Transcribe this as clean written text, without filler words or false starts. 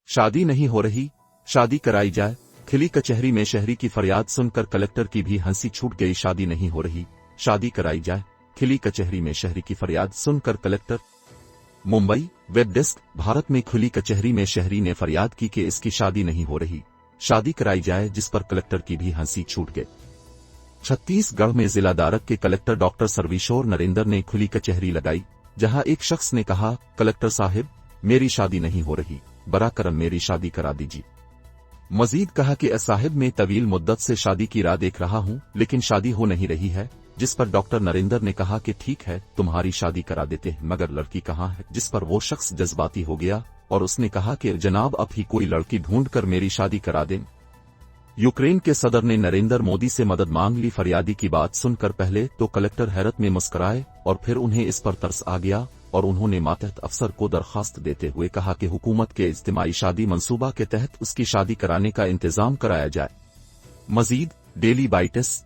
शादी नहीं हो रही, शादी कराई जाए। खिली कचहरी में शहरी की फरियाद सुनकर कलेक्टर की भी हंसी छूट गई। शादी नहीं हो रही, शादी कराई जाए। खिली कचहरी में शहरी की फरियाद सुनकर collector. Mumbai web desk. Bharat में खुली कचहरी में शहरी ने फरियाद की कि इसकी शादी नहीं हो रही, शादी कराई जाए, जिस पर कलेक्टर की भी हंसी छूट गई। छत्तीसगढ़ में जिला दारक के कलेक्टर डॉक्टर सर्वेश्वर नरेंद्र ने खुली कचहरी लगाई, जहां एक शख्स ने कहा, कलेक्टर साहिब मेरी शादी नहीं हो रही, बरा करम मेरी शादी करा दीजिए। मजीद कहा कि साहिब मैं तवील मुद्दत से शादी की राह देख रहा हूं, लेकिन शादी हो नहीं रही है। जिस पर डॉक्टर नरेंद्र ने कहा कि ठीक है, तुम्हारी शादी करा देते हैं, मगर लड़की कहाँ है। जिस पर वो शख्स जज्बाती हो गया और उसने कहा कि जनाब अब ही कोई लड़की ढूंढ कर मेरी शादी करा दें। यूक्रेन के सदर ने नरेंद्र मोदी से मदद मांग ली। फरियादी की बात सुनकर पहले तो कलेक्टर हैरत में मुस्कुराए और फिर उन्हें इस पर तरस आ गया और उन्होंने मातहत अफसर को दरखास्त देते हुए कहा कि हुकूमत के इज्तिमाई शादी मंसूबा के तहत उसकी शादी कराने का इंतजाम कराया जाए। मजीद डेली बाइट्स।